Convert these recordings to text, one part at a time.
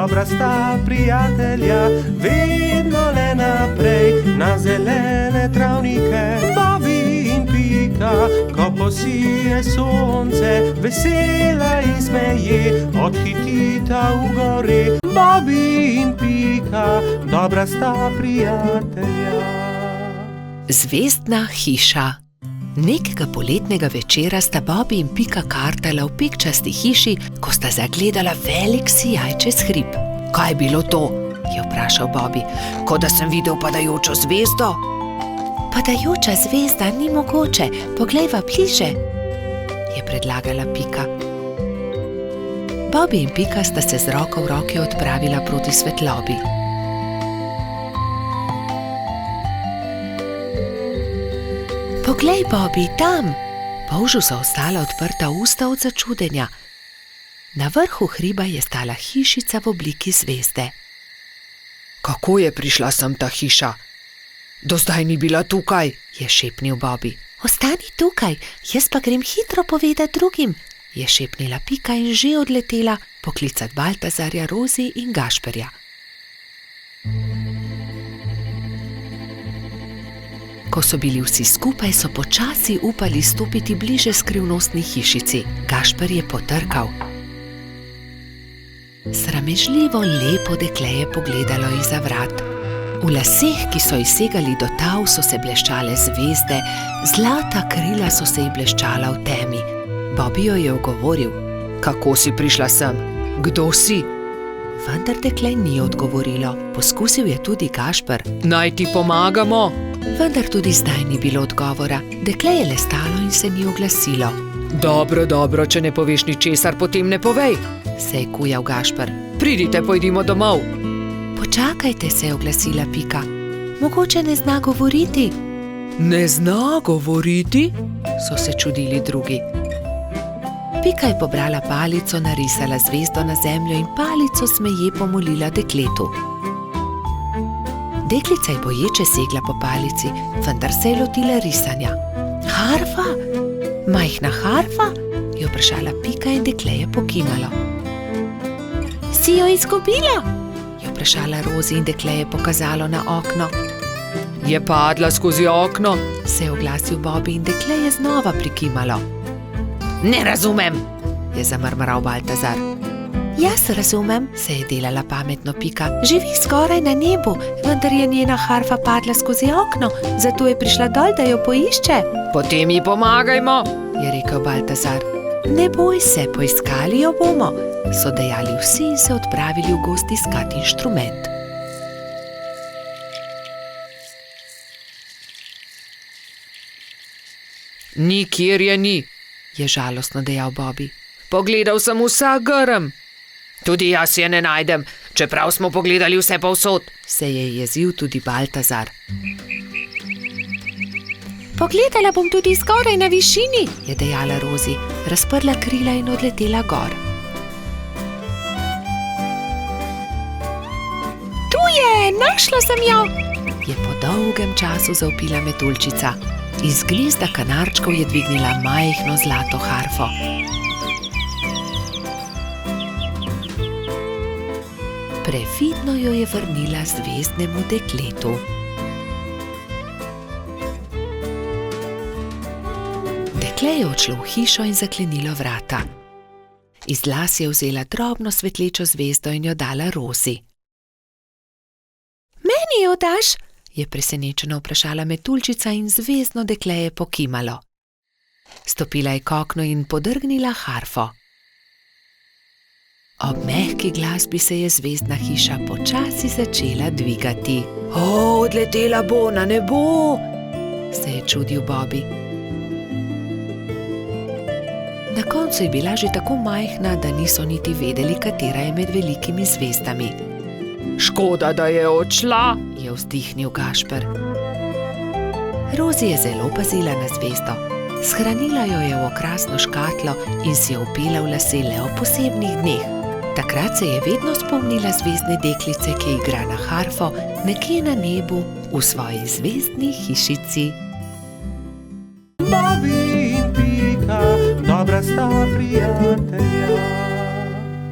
dobra sta prijatelja, vedno le naprej na zelene travnike. Bobby in Pika, ko posije sonce, vesela in smeje, odhitita v gori. Bobby in Pika, dobra sta prijatelja. Zvezdna hiša. Nekega poletnega večera sta Bobby in Pika kartala v pikčasti hiši, ko sta zagledala velik sijajčes hrib. Kaj je bilo to? Je vprašal Bobby. Kot da sem videl padajočo zvezdo. Padajoča zvezda ni mogoče, poglejva bliže, je predlagala Pika. Bobby in Pika sta se z roko v roki odpravila proti svetlobi. Poglej, Bobby, tam! Polžu so ostala odprta usta od začudenja. Na vrhu hriba je stala hišica v obliki zvezde. Kako je prišla sem ta hiša? Do zdaj ni bila tukaj, je šepnil Bobby. Ostani tukaj, jaz pa grem hitro povedati drugim, je šepnila Pika in že odletela poklicat Baltazarja, Rozi in Gašperja. Ko so bili vsi skupaj, so počasi upali stopiti bliže skrivnostni hišici. Gašper je potrkal. Sramežljivo lepo dekle je pogledalo izza vrat. V laseh, ki so ji segali do tav, so se bleščale zvezde, zlata krila so se ji bleščala v temi. Bobby jo je ogovoril. Kako si prišla sem? Kdo si? Vendar dekle ni odgovorilo. Poskusil je tudi Gašper. Naj ti pomagamo? Vendar tudi zdaj ni bilo odgovora. Dekle je le stalo in se ni oglasilo. Dobro, če ne poveš ničesar, potem ne povej, se je kujal Gašper. Pridite, pojdimo domov. Počakajte, se je oglasila Pika. Mogoče ne zna govoriti. Ne zna govoriti? So se čudili drugi. Pika je pobrala palico, narisala zvezdo na zemljo in palico smeje pomolila dekletu. Deklica je boječe segla po palici, vendar se je lotila risanja. Harfa? Majhna harfa? Je vprašala Pika in dekle je pokimalo. Si jo izgubila? Je vprašala Rozi in dekle je pokazalo na okno. Je padla skozi okno, se je oglasil Bobby in dekle je znova prikimalo. Ne razumem, je zamrmral Baltazar. Jaz razumem, se je delala pametno Pika. Živi skoraj na nebu, vendar je njena harfa padla skozi okno, zato je prišla dol, da jo poišče. Potem ji pomagajmo, je rekel Baltazar. Ne boj se, poiskali jo bomo, so dejali vsi in se odpravili v gozd iskat inštrument. Nikjer je ni, je žalostno dejal Bobby. Pogledal sem vsak grm. Tudi jaz je ne najdem, čeprav smo pogledali vse povsod, se je jezil tudi Baltazar. Pogledala bom tudi skoraj na višini, je dejala Rozi, razprla krila in odletela gor. Tu je, našla sem jo, je po dolgem času zavpila metuljčica. Iz gnezda kanarčkov je dvignila majhno zlato harfo. Previdno jo je vrnila zvezdnemu dekletu. Dekle je odšlo v hišo in zaklenilo vrata. Iz las je vzela drobno svetlečo zvezdo in jo dala Rozi. Meni jo daš? Je presenečeno vprašala metuljčica in zvezdno dekle je pokimalo. Stopila je k oknu in podrgnila harfo. Ob mehki glasbi se je zvezdna hiša počasi začela dvigati. Odletela bo na nebo, se je čudil Bobby. Na koncu je bila že tako majhna, da niso niti vedeli, katera je med velikimi zvezdami. Škoda, da je odšla, je vzdihnil Gašper. Rozi je zelo pazila na zvezdo. Shranila jo je v okrasno škatlo in si jo vpela v lase le ob posebnih dneh. Takrat se je vedno spomnila zvezdne deklice, ki igra na harfo nekje na nebu v svoji zvezdni hišici. Bobby in Pika, dobra sta prijatelja.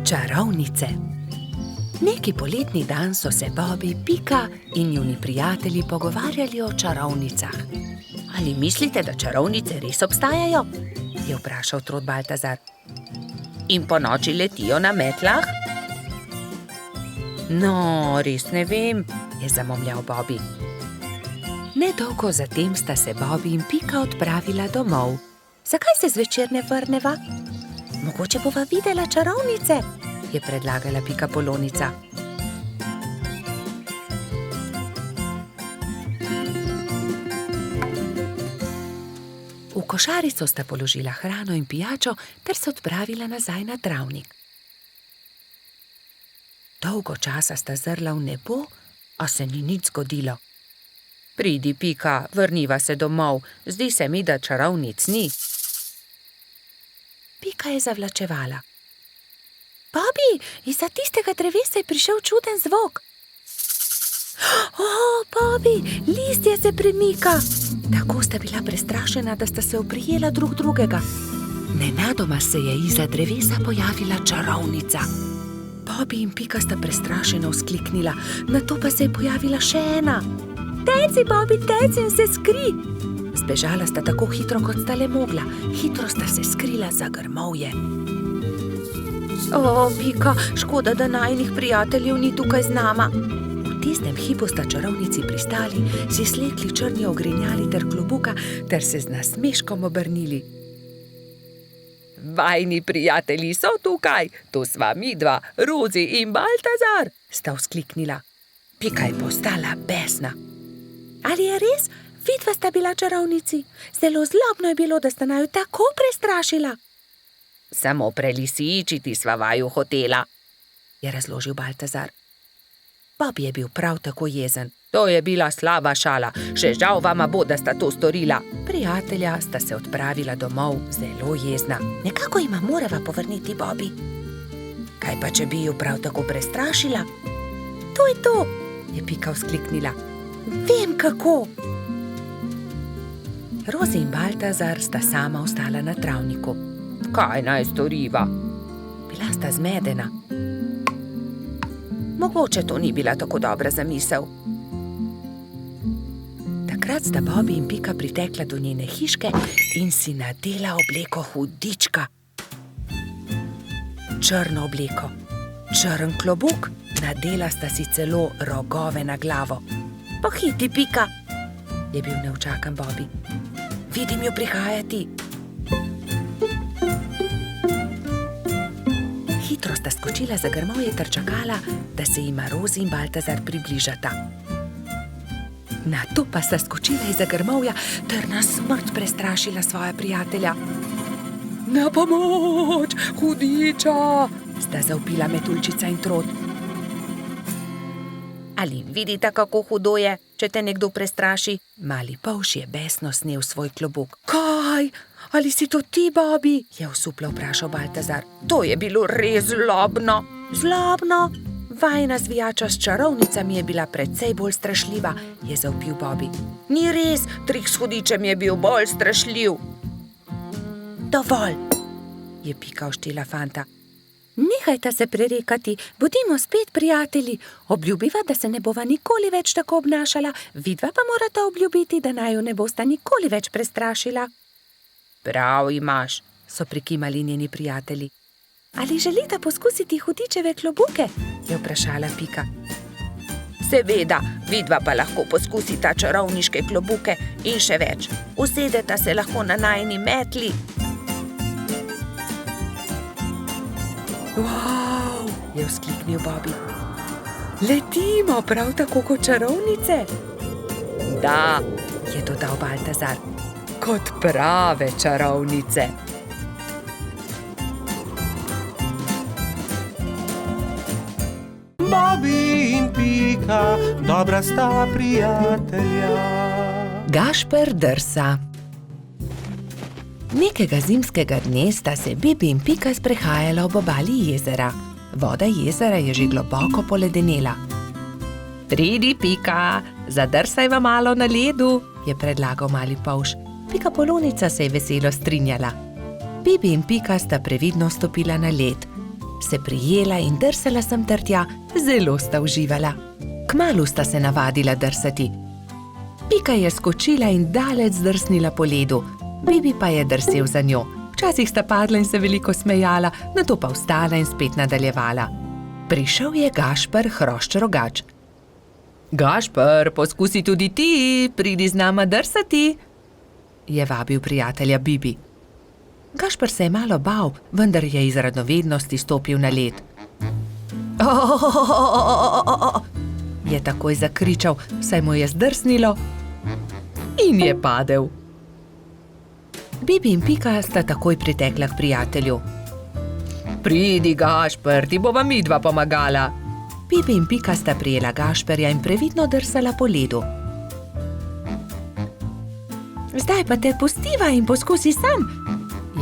Čarovnice. Neki poletni dan so se Bobby, Pika in njuni prijatelji pogovarjali o čarovnicah. Ali mislite, da čarovnice res obstajajo? Je vprašal Trod Baltazar. In po noči letijo na metlah? No, res ne vem, je zamomljal Bobby. Nedolgo zatem sta se Bobby in Pika odpravila domov. Zakaj se zvečer ne vrneva? Mogoče bova videla čarovnice, je predlagala Pikapolonica. V košarico sta položila hrano in pijačo ter se odpravila nazaj na travnik. Dolgo časa sta zrla v nebo, a se ni nič zgodilo. Pridi, Pika, vrniva se domov, zdi se mi, da čarovnic ni. Pika je zavlačevala. Bobby, izza tistega drevesa je prišel čuden zvok. Bobby, listje se premika. Tako sta bila prestrašena, da sta se oprijela drug drugega. Nenadoma se je izza drevesa pojavila čarovnica. Bobby in Pika sta prestrašeno vzkliknila, nato pa se je pojavila še ena. Teci, Bobby, teci in se skri! Zbežala sta tako hitro, kot sta le mogla. Hitro sta se skrila za grmovje. Pika, škoda, da najinih prijateljev ni tukaj z nama. V tistem hipu sta čarovnici pristali, si slekli črni ogrinjali ter klobuka ter se z nasmeškom obrnili. Vajni prijatelji so tukaj, tu sva midva, Rozi in Baltazar, sta vzkliknila. Pika je postala besna. Ali je res? Vidva sta bila čarovnici. Zelo zlobno je bilo, da sta naju tako prestrašila. Samo prelisičiti sva vaju hotela, je razložil Baltazar. Bobby je bil prav tako jezen. To je bila slaba šala, še žal vama bo, da sta to storila. Prijatelja sta se odpravila domov zelo jezna. Nekako jima morava povrniti Bobby. Kaj pa, če bi ju prav tako prestrašila? To je to, je Pika vzkliknila. Vem kako. Rozi in Baltazar sta sama ostala na travniku. Kaj naj storiva? Bila sta zmedena. Mogoče to ni bila tako dobra zamisel. Takrat sta Bobby in Pika pritekla do njene hiške in si nadela obleko hudička. Črno obleko, črn klobuk, nadela sta si celo rogove na glavo. Pohiti, Pika, je bil neučakan Bobby. Vidim jo prihajati. Hitro sta skočila za grmovje ter čakala, da se jima Rozi in Baltazar približata. Nato pa sta skočila izza grmovja ter na smrt prestrašila svoja prijatelja. Na pomoč, hudiča, sta zavpila Metuljčica in Trod. Ali vidite, kako hudo je, če te nekdo prestraši? Mali polž je besno snel svoj klobuk. Kaj? Ali si to ti, Bobby? Je osuplo vprašal Baltazar. To je bilo res zlobno. Zlobno? Vajna zvijača s čarovnicami je bila precej bolj strašljiva, je zavpil Bobby. Ni res, trik s hudičem je bil bolj strašljiv. Dovolj, je Pika oštela fanta. Nehajta se prerekati, bodimo spet prijatelji. Obljubiva, da se ne bova nikoli več tako obnašala, vidva pa morata obljubiti, da naju ne bosta nikoli več prestrašila. Prav imaš, so prikimali njeni prijatelji. Ali želita poskusiti hudičeve klobuke? Je vprašala Pika. Seveda, vidva pa lahko poskusita čarovniške klobuke in še več. Usedeta se lahko na najini metli. Wow, je vzkliknil Bobby. Letimo prav tako kot čarovnice? Da, je dodal Baltazar, kot prave čarovnice. Bobby in Pika, dobra sta prijatelja. Gašper drsa. Nekega zimskega dne sta se Bibi in Pika sprehajala ob obali jezera. Voda jezera je že globoko poledenela. Pridi, Pika, zadrsajva malo na ledu, je predlagal mali polž. Pikapolonica se je veselo strinjala. Bibi in Pika sta previdno stopila na led. se prijela in drsala sem ter tja, zelo sta uživala. Kmalu sta se navadila drsati. Pika je skočila in daleč zdrsnila po ledu, Bibi pa je drsel za njo. Včasih sta padla in se veliko smejala, nato pa vstala in spet nadaljevala. Prišel je Gašper Hrošč-Rogač. Gašper, poskusi tudi ti, pridi z nama drsati, je vabil prijatelja Bibi. Gašper se je malo bal, vendar je iz radovednosti stopil na led. Je takoj zakričal, saj mu je zdrsnilo in je padel. Bibi in Pika sta takoj pritekla k prijatelju. Pridi, Gašper, ti bova midva pomagala. Bibi in Pika sta prijela Gašperja in previdno drsala po ledu. Zdaj pa te pustiva in poskusi sam,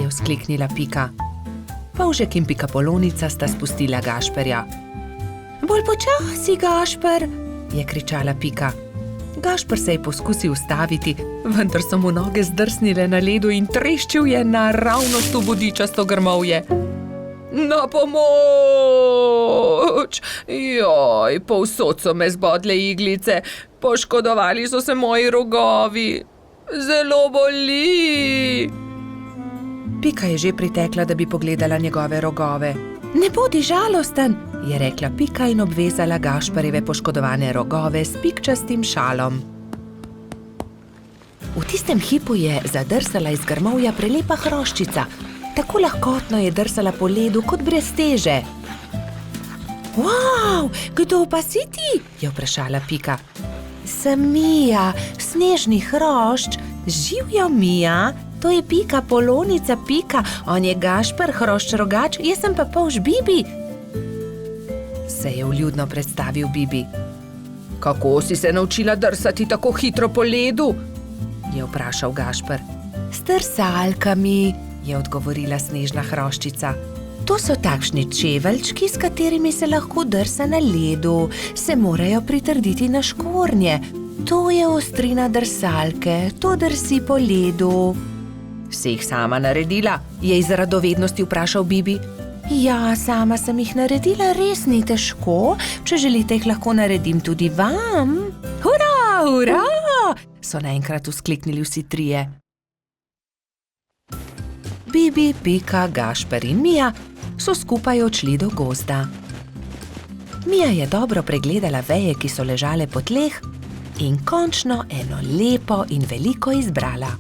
je vzkliknila Pika. Polžek in Pikapolonica sta spustila Gašperja. Bolj počasi, Gašper, je kričala Pika. Gašper se je poskusil ustaviti, vendar so mu noge zdrsnile na ledu in treščil je naravnost v bodičasto grmovje. Na pomoč! Joj, povsod so me zbodle iglice, poškodovali so se moji rogovi. Zelo boli! Pika je že pritekla, da bi pogledala njegove rogove. Ne bodi žalosten, je rekla Pika in obvezala Gašperjeve poškodovane rogove s pikčastim šalom. V tistem hipu je zadrsala iz grmovja prelepa hroščica. Tako lahkotno je drsala po ledu kot brez teže. Wow, kdo pa si ti? Je vprašala Pika. Sem Mija, snežni hrošč. Živjo, Mija, to je Pikapolonica Pika, on je Gašper Hrošč-Rogač, jaz sem pa polž Bibi. Se je vljudno predstavil Bibi. Kako si se naučila drsati tako hitro po ledu? Je vprašal Gašper. S drsalkami, je odgovorila snežna hroščica. To so takšni čeveljčki, s katerimi se lahko drsa na ledu. Se morajo pritrditi na škornje. To je ostrina drsalke, to drsi po ledu. Si jih sama naredila? Je iz radovednosti vprašal Bibi. Ja, sama sem jih naredila, res ni težko. Če želite, jih lahko naredim tudi vam. Hurra, hurra! So naenkrat vzkliknili vsi trije. Bibi, Pika, Gašper in Mija so skupaj odšli do gozda. Mija je dobro pregledala veje, ki so ležale po tleh, in končno eno lepo in veliko izbrala.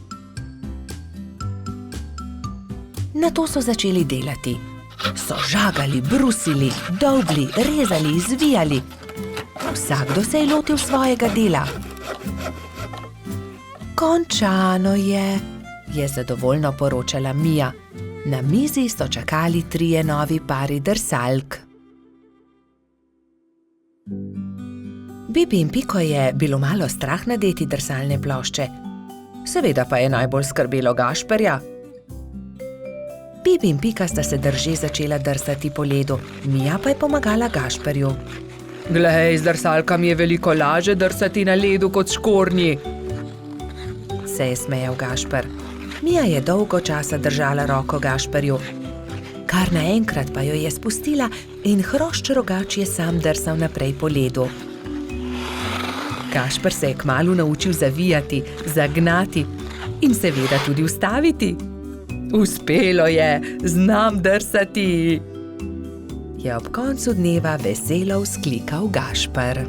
Nato so začeli delati. So žagali, brusili, dolgli, rezali, zvijali. Vsakdo se je lotil svojega dela. Končano je zadovoljno poročala Mija. Na mizi so čakali trije novi pari drsalk. Bibi in Piko je bilo malo strah nadeti drsalne plošče. Seveda pa je najbolj skrbelo Gašperja. Bibi in Pika sta se drže začela drsati po ledu, Mija pa je pomagala Gašperju. Glej, z drsalkami je veliko lažje drsati na ledu kot škornji, se je smejal Gašper. Mija je dolgo časa držala roko Gašperju. Kar naenkrat pa jo je spustila in Hrošč-Rogač je sam drsal naprej po ledu. Gašper se je kmalu naučil zavijati, zagnati in seveda tudi ustaviti. Uspelo je, znam drsati, je ob koncu dneva veselo vzklikal Gašper.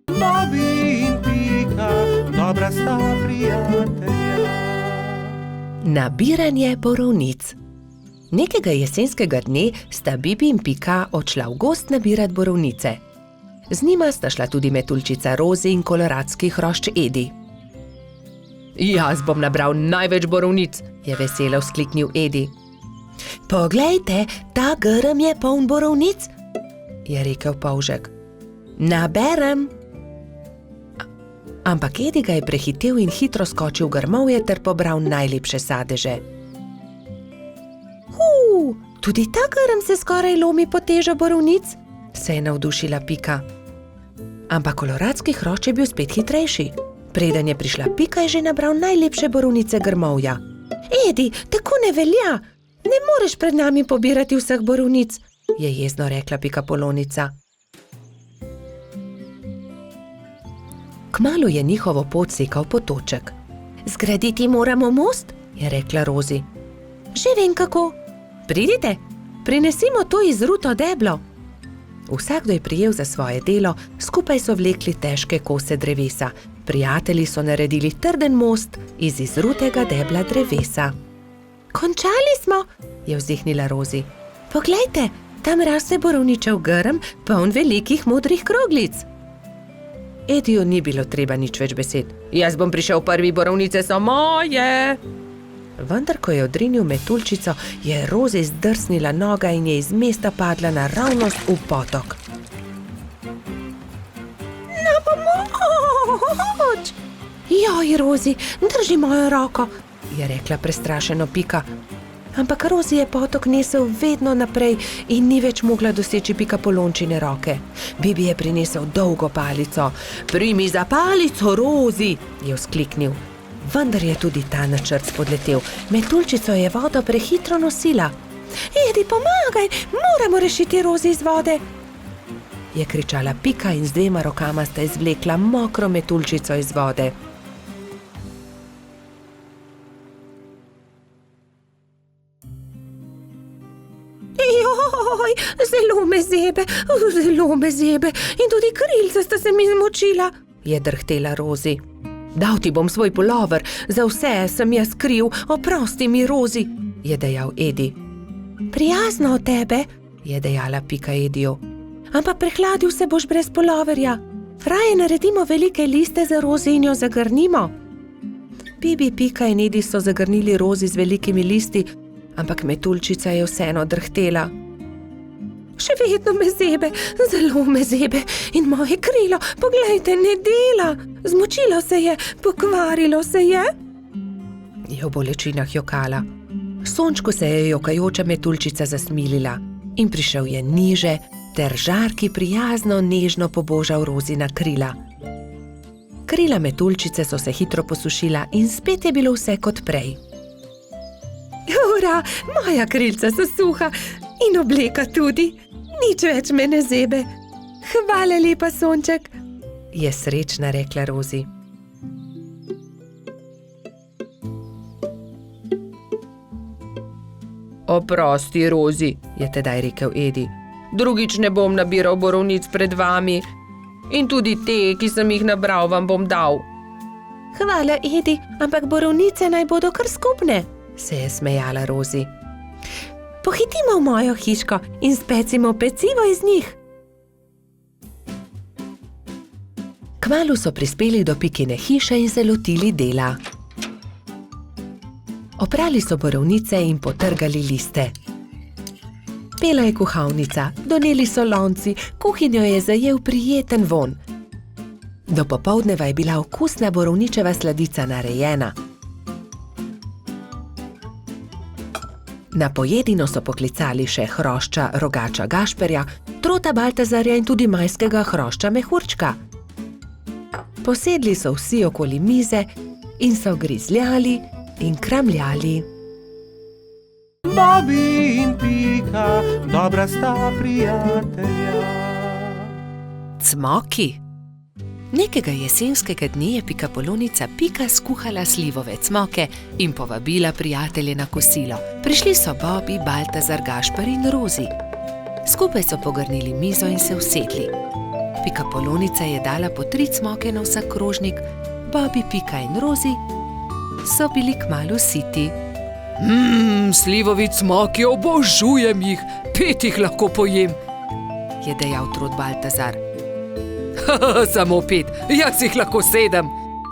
Babi in Pika, dobra sta prijatelja. Nabiranje borovnic. Nekega jesenskega dne sta Bibi in Pika odšla v gozd nabirat borovnice. Z njima sta šla tudi metuljčica Rozi in koloradski hrošč Edi. Jaz bom nabral največ borovnic, je veselo vzkliknil Edi. Poglejte, ta grm je poln borovnic, je rekel polžek. Naberem. Ampak Edi ga je prehitel in hitro skočil v grmovje ter pobral najlepše sadeže. Tudi ta grm se skoraj lomi pod težo borovnic, se je navdušila Pika. Ampak koloradski hrošč je bil spet hitrejši. Preden je prišla Pika, je že nabral najlepše borovnice grmovja. Edi, tako ne velja! Ne moreš pred nami pobirati vseh borovnic, je jezno rekla Pikapolonica. Kmalu je njihovo pot sekal potoček. Zgraditi moramo most, je rekla Rozi. Že vem kako. Pridite, prinesimo to izruto deblo. Vsakdo je prijel za svoje delo, skupaj so vlekli težke kose drevesa. Prijatelji so naredili trden most iz izrutega debla drevesa. Končali smo, je vzdihnila Rozi. Poglejte, tam raste borovničev grm, poln velikih modrih kroglic. Ediju ni bilo treba nič več besed. Jaz bom prišel prvi, borovnice so moje. Vendar, ko je odrinil metuljčico, je Rozi zdrsnila noga in je iz mesta padla naravnost v potok. Na pomoč! Joj, Rozi, drži mojo roko, je rekla prestrašeno Pika. Ampak Rozi je potok nesel vedno naprej in ni več mogla doseči Pikapolončine roke. Bibi je prinesel dolgo palico. Primi za palico, Rozi, je vzkliknil. Vendar je tudi ta načrt spodletel. Metuljčico je vodo prehitro nosila. Edi, pomagaj, moramo rešiti Rozi iz vode, je kričala Pika in z 2 rokama sta izvlekla mokro metuljčico iz vode. Joj, zelo me zebe in tudi krilca sta se mi zmočila, je drhtela Rozi. Dal ti bom svoj pulover, za vse sem jaz kriv, oprosti mi, Rozi, je dejal Edi. Prijazno od tebe, je dejala Pika Ediju. Ampak prehladil se boš brez puloverja. Raje naredimo velike liste za Rozi in jo zagrnimo. Bibi, Pika in Edi so zagrnili Rozi z velikimi listi, ampak metuljčica je vseeno drhtela. Še vedno me zebe, zelo me zebe in moje krilo, poglejte, ne dela. Zmočilo se je, pokvarilo se je. Je v bolečinah jokala. Sončku se je jokajoča metuljčica zasmilila in prišel je niže ter žarki prijazno nežno pobožal Rozina krila. Krila metuljčice so se hitro posušila in spet je bilo vse kot prej. Ura, moja krilca so suha in obleka tudi. Nič več me ne zebe. Hvala lepa, Sonček, je srečna rekla Rozi. Oprosti, Rozi, je tedaj rekel Edi. Drugič ne bom nabiral borovnic pred vami in tudi te, ki sem jih nabral, vam bom dal. Hvala, Edi, ampak borovnice naj bodo kar skupne, se je smejala Rozi. Pohitimo v mojo hiško in specimo pecivo iz njih. Kmalu so prispeli do Pikine hiše in se lotili dela. Oprali so borovnice in potrgali liste. Pela je kuhalnica, doneli so lonci, kuhinjo je zajel prijeten vonj. Do popoldneva je bila okusna borovničeva sladica narejena. Na pojedino so poklicali še hrošča rogača Gašperja, trota Baltazarja in tudi majskega hrošča Mehurčka. Posedli so vsi okoli mize in so grizljali in kramljali. Bobi in Pika, dobra sta prijatelja. Cmoki. Nekega jesenskega dne je Pikapolonica Pika skuhala slivove cmoke in povabila prijatelje na kosilo. Prišli so Bobi, Baltazar, Gašper in Rozi. Skupaj so pogrnili mizo in se usedli. Pikapolonica je dala po 3 cmoke na vsak krožnik, Bobi, Pika in Rozi so bili kmalu siti. Slivovi cmoki, obožujem jih, 5 jih lahko pojem, je dejal trod Baltazar. Samo 5, jaz jih lahko 7,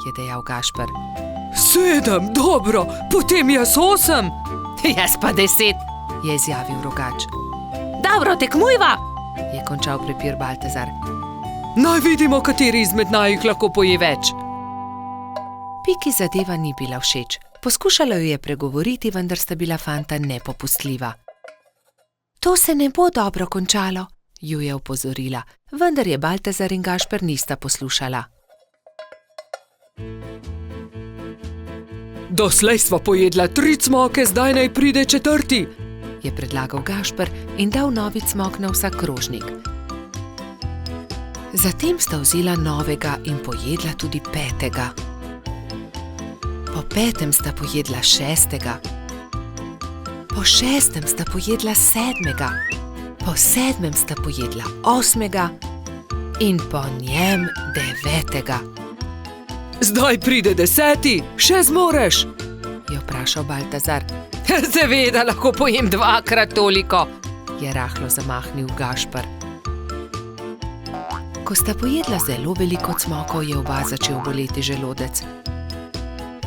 je dejal Gašper. 7, dobro, potem jaz 8. Jaz pa 10, je izjavil rogač. Dobro, tekmujva, je končal prepir Baltazar. Naj vidimo, kateri izmed najih lahko poje več. Piki zadeva ni bila všeč. Poskušala jo je pregovoriti, vendar sta bila fanta nepopustljiva. To se ne bo dobro končalo, ju je opozorila, vendar je Baltazar in Gašper nista poslušala. Doslej sva pojedla 3 cmoke, zdaj naj pride 4. je predlagal Gašper in dal novi cmok na vsak krožnik. Zatem sta vzela novega in pojedla tudi 5. Po 5. sta pojedla 6. Po 6. sta pojedla 7. Po 7. sta pojedla 8. in po njem 9. Zdaj pride 10, še zmoreš? je vprašal Baltazar. Seveda lahko pojem 2-krat toliko. Je rahlo zamahnil Gašper. Ko sta pojedla zelo veliko cmokov, je oba začel boleti želodec.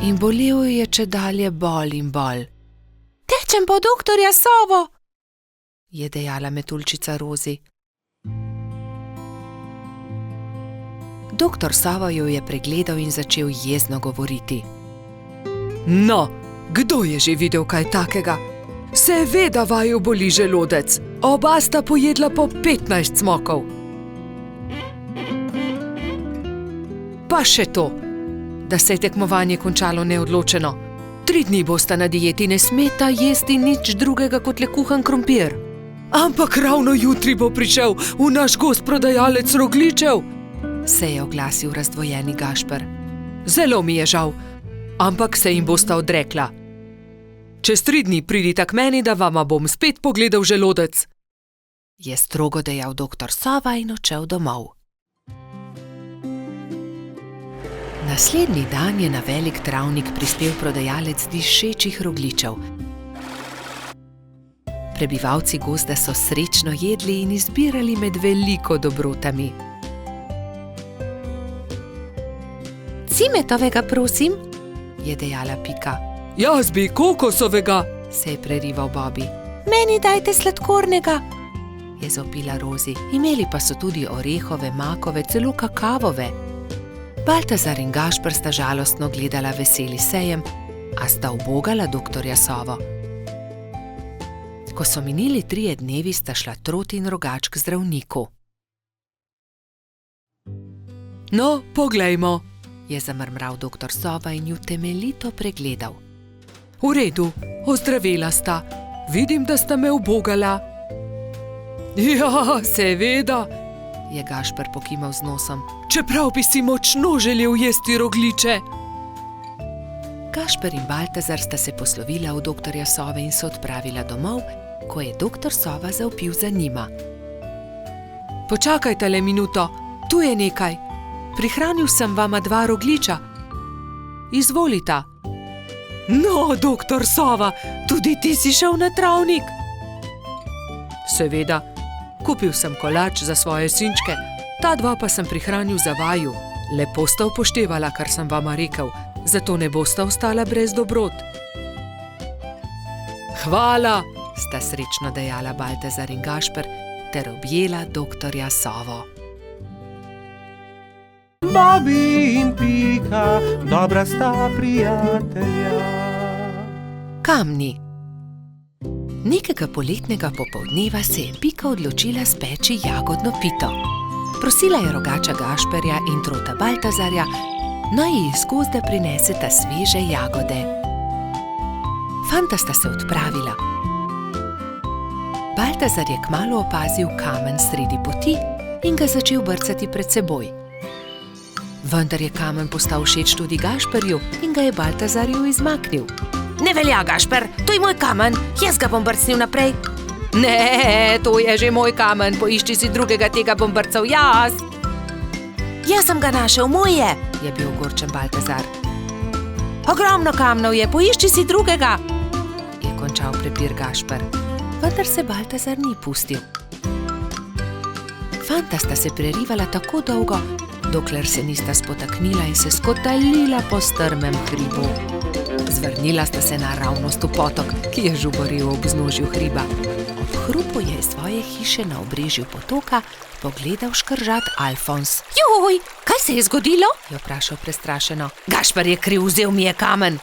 In bolel je čedalje bolj in bolj. Tečem po doktorja Sovo, je dejala metulčica Rozi. Doktor Sova jo je pregledal in začel jezno govoriti. No, kdo je že videl kaj takega? Seveda vaju boli želodec. Oba sta pojedla po 15 cmokov. Pa še to, da se je tekmovanje končalo neodločeno. 3 dni bosta na dieti, ne smeta jesti nič drugega kot le kuhan krompir. Ampak ravno jutri bo prišel v naš gozd prodajalec rogljičev, se je oglasil razdvojeni Gašper. Zelo mi je žal, ampak se jim bosta odrekla. Čez 3 dni pridita k meni, da vama bom spet pogledal želodec, je strogo dejal doktor Sova in odšel domov. Naslednji dan je na velik travnik prispel prodajalec dišečih rogljičev. Prebivalci gozda so srečno jedli in izbirali med veliko dobrotami. Cimetovega, prosim, je dejala Pika. Jaz bi kokosovega, se je prerival Bobby. meni dajte sladkornega. Je zavpila Rozi. Imeli pa so tudi orehove, makove, celo kakavove. Baltazar in Gašper sta žalostno gledala veseli sejem, a sta ubogala doktorja Sovo. Ko so minili 3 dnevi, sta šla Trot in Rogač k zdravniku. No, poglejmo, je zamrmral doktor Sova in ju temeljito pregledal. V redu, ozdravela sta. Vidim, da sta me ubogala. Ja, seveda, je Gašper pokimal z nosom. Čeprav bi si močno želel jesti rogljiče. Gašper in Baltazar sta se poslovila od doktorja Sove in se odpravila domov, ko je doktor Sova zavpil za njima. Počakajte le minuto, tu je nekaj. Prihranil sem vama 2 rogljiča. Izvolita. No, doktor Sova, tudi ti si šel na travnik? Seveda, kupil sem kolač za svoje sinčke, ta 2 pa sem prihranil za vaju. Lepo sta upoštevala, kar sem vama rekel, zato ne bosta ostala brez dobrot. Hvala, sta srečno dejala Baltazar in Gašper ter objela doktorja Sovo. Bobby in Pika, dobra sta prijatelja. Kamni. Nekega poletnega popoldneva se je Pika odločila speči jagodno pito. Prosila je Rogača Gašperja in Trota Baltazarja, naj ji iz gozda prineseta sveže jagode. Fanta sta se odpravila. Baltazar je kmalu opazil kamen sredi poti in ga začel brcati pred seboj. Vendar je kamen postal všeč tudi Gašperju in ga je Baltazarju izmaknil. Ne velja, Gašper, to je moj kamen, jaz ga bom brcnil naprej. Ne, to je že moj kamen, poišči si drugega, tega bom brcal jaz. Jaz sem ga našel, moj je bil ogorčen Baltazar. Ogromno kamnov je, poišči si drugega, je končal prepir Gašper, vendar se Baltazar ni pustil. Fanta sta se prerivala tako dolgo, dokler se nista spotaknila in se skotalila po strmem hribu. Zvrnila sta se naravnost v potok, ki je žuboril ob vznožju hriba. Ob hrupu je iz svoje hiše na obrežju potoka pogledal škržat Alfons. Joj, kaj se je zgodilo? Je vprašal prestrašeno. Gašper je kriv, vzel mi je kamen.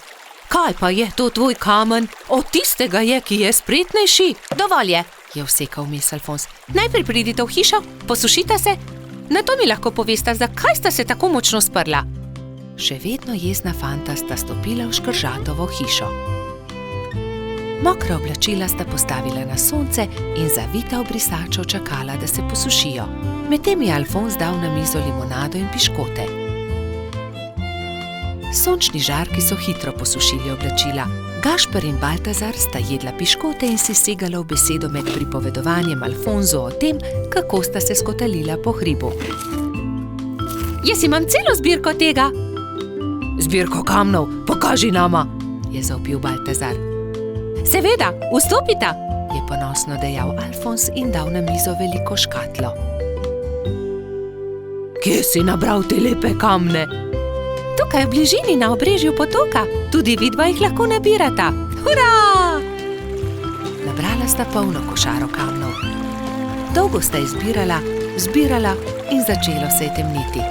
Kaj pa je to tvoj kamen? Od tistega je, ki je spretnejši. Dovolj je vsekal vmes Alfons. Najprej pridite v hišo, posušite se, nato mi lahko povesta, zakaj sta se tako močno sprla. še vedno jezna fanta sta stopila v škržatovo hišo. Mokra oblačila sta postavila na sonce in zavita v brisačo čakala, da se posušijo. Medtem je Alfons dal na mizo limonado in piškote. Sončni žarki so hitro posušili oblačila. Gašper in Baltazar sta jedla piškote in si segala v besedo med pripovedovanjem Alfonzu o tem, kako sta se skotalila po hribu. Jaz imam celo zbirko tega. Zbirko kamnov, pokaži nama, je zavpil Baltazar. Seveda, vstopita, je ponosno dejal Alfons in dal na mizo veliko škatlo. Kje si nabral te lepe kamne? Tukaj v bližini na obrežju potoka, tudi vidva jih lahko nabirata. Hurra! Nabrala sta polno košaro kamnov. Dolgo sta zbirala in začelo se je temniti.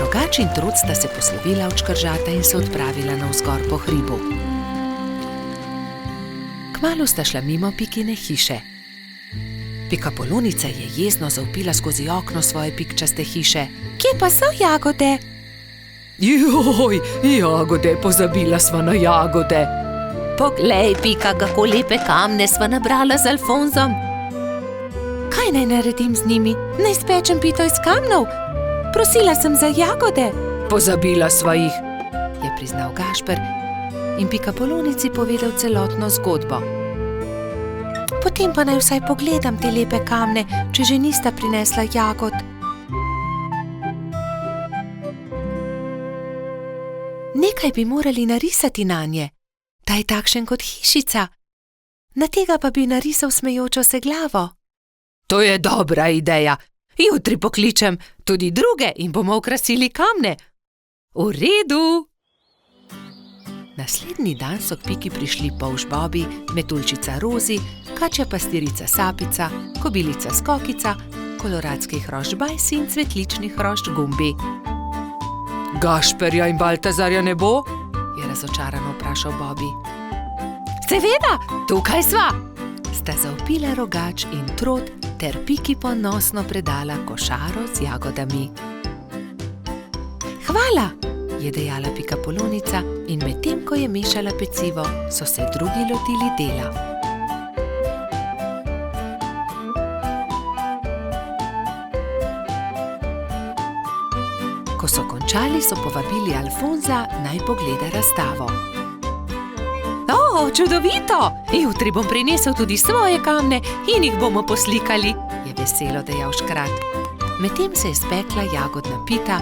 Rogač in Trud sta se poslovila od škržata in se odpravila navzgor po hribu. Kmalu sta šla mimo Pikine hiše. Pikapolonica je jezno zavpila skozi okno svoje pikčaste hiše. Kje pa so jagode? Joj, jagode, pozabila sva na jagode. Poglej, Pika, kako lepe kamne sva nabrala z Alfonzom. Kaj naj naredim z njimi? Naj spečem pito iz kamnov? Prosila sem za jagode. Pozabila sva jih, je priznal Gašper in Pikapolonici povedal celotno zgodbo. Potem pa naj vsaj pogledam te lepe kamne, če že nista prinesla jagod. Nekaj bi morali narisati nanje. Ta je takšen kot hišica. Na tega pa bi narisal smejočo se glavo. To je dobra ideja. Jutri pokličem tudi druge in bomo okrasili kamne. V redu. Naslednji dan so k Piki prišli polž Bobi, metuljčica Rozi, kačja pastirica Sapica, kobilica Skokica, koloradski hrošč Bajsi in cvetlični hrošč Gumbi. Gašperja in Baltazarja ne bo? Je razočarano vprašal Bobi. Seveda, tukaj sva, sta zavpila Rogač in Trod ter Piki ponosno predala košaro z jagodami. Hvala, je dejala Pikapolonica in medtem, ko je mešala pecivo, so se drugi lotili dela. Ko so končali, so povabili Alfonza, naj pogleda razstavo. O, čudovito! Jutri bom prinesel tudi svoje kamne in jih bomo poslikali, je veselo dejal Škrat. Medtem se je spekla jagodna pita,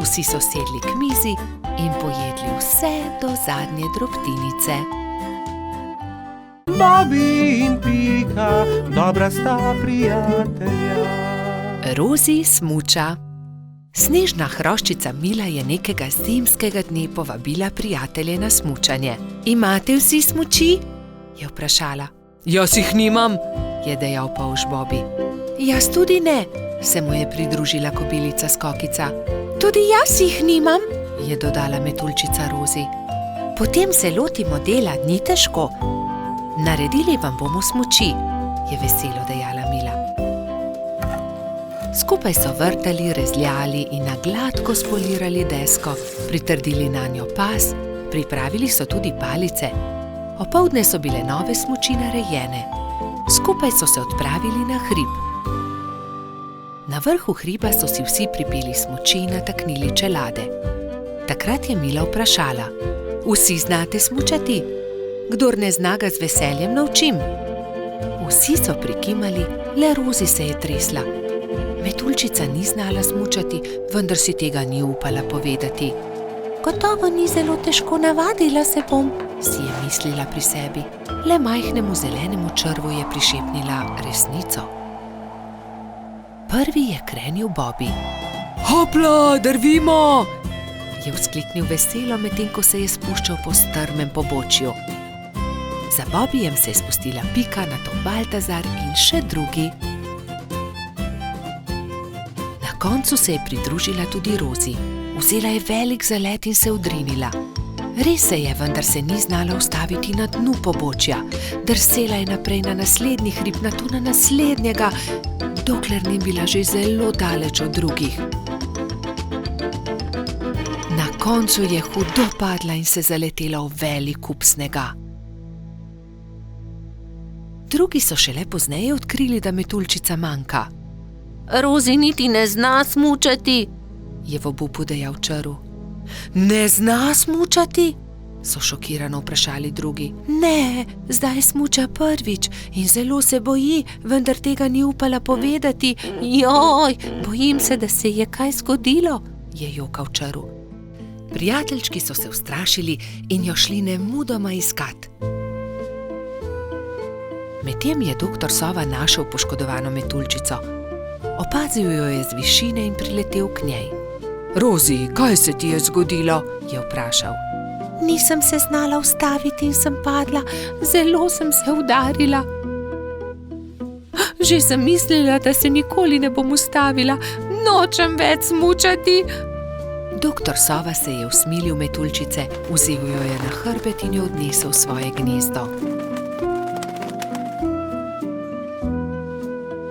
vsi so sedli k mizi in pojedli vse do zadnje drobtinice. Bobi in Pika, dobra sta prijatelja. Rozi smuča. Snežna hroščica Mila je nekega zimskega dne povabila prijatelje na smučanje. Imate vsi smuči? Je vprašala. Jaz jih nimam, je dejal polž Bobi. Jaz tudi ne, se mu je pridružila kobilica Skokica. Tudi jaz jih nimam, je dodala metuljčica Rozi. Potem se lotimo dela, ni težko. Naredili vam bomo smuči, je veselo dejala Mila. Skupaj so vrtali, rezljali in na gladko spolirali desko, pritrdili nanjo pas, pripravili so tudi palice. Opoldne so bile nove smuči narejene. Skupaj so se odpravili na hrib. Na vrhu hriba so si vsi pripeli smuči in nataknili čelade. Takrat je Mila vprašala. Vsi znate smučati? Kdor ne zna, ga z veseljem naučim. Vsi so prikimali, le Rozi se je tresla. Metuljčica ni znala smučati, vendar si tega ni upala povedati. Gotovo ni zelo težko, navadila se bom, si je mislila pri sebi. Le majhnemu zelenemu črvu je prišepnila resnico. Prvi je krenil Bobi. Hopla, drvimo! Je vzkliknil veselo, medtem ko se je spuščal po strmem pobočju. Za Bobijem se je spustila Pika, nato Baltazar in še drugi. Na koncu se je pridružila tudi Rozi. Vzela je velik zalet in se odrinila. Res se je, vendar se ni znala ustaviti na dnu pobočja. Drsela je naprej na naslednji hrib, nato na naslednjega, dokler ni bila že zelo daleč od drugih. koncu je hudo padla in se zaletela v velik kup snega. Drugi so šele pozneje odkrili, da metuljčica manjka. Rozi niti ne zna smučati, Je v obupu dejal črv. Ne zna smučati? So šokirano vprašali drugi. Ne, zdaj smuča prvič in zelo se boji, vendar tega ni upala povedati. Joj, bojim se, da se je kaj zgodilo. Je jokal črv. Prijateljčki so se ustrašili in jo šli nemudoma iskat. Medtem je doktor Sova našel poškodovano metuljčico. Opazil jo je z višine in priletel k njej. Rozi, kaj se ti je zgodilo? Je vprašal. Nisem se znala ustaviti in sem padla, zelo sem se udarila. Že sem mislila, da se nikoli ne bom ustavila, nočem več smučati. Doktor Sova se je usmilil metuljčice, vzel jo je na hrbet in jo odnesel v svoje gnezdo.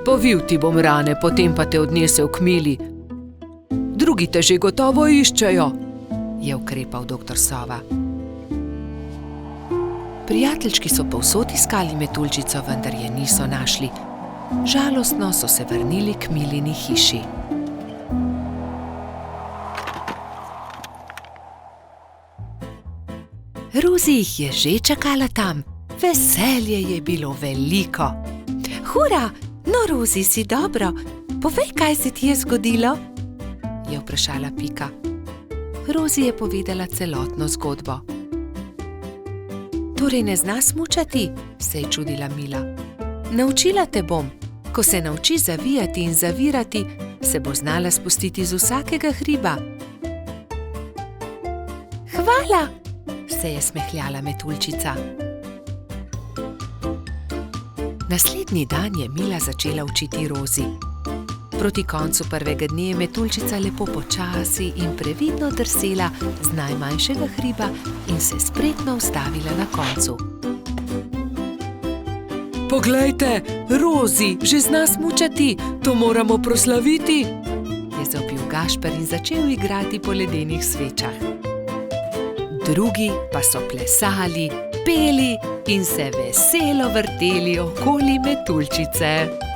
Povil ti bom rane, potem pa te odnesel k Mili. Drugi te že gotovo iščejo, je ukrepal doktor Sova. Prijateljčki so povsod iskali metuljčico, vendar je niso našli. Žalostno so se vrnili k Milini hiši. Rozi jih je že čakala tam. Veselje je bilo veliko. Hura, no Rozi, si dobro. Povej, kaj se ti je zgodilo? Je vprašala Pika. Rozi je povedala celotno zgodbo. Torej ne zna smučati? Se je čudila Mila. Naučila te bom. Ko se nauči zavijati in zavirati, se bo znala spustiti z vsakega hriba. Hvala, se je smehljala metuljčica. Naslednji dan je Mila začela učiti Rozi. Proti koncu prvega dne je metuljčica lepo počasi in previdno drsela z najmanjšega hriba in se spretno ustavila na koncu. Poglejte, Rozi že zna smučati, to moramo proslaviti, je zavpil Gašper in začel igrati po ledenih svečah. Drugi pa so plesali, peli in se veselo vrteli okoli metuljčice.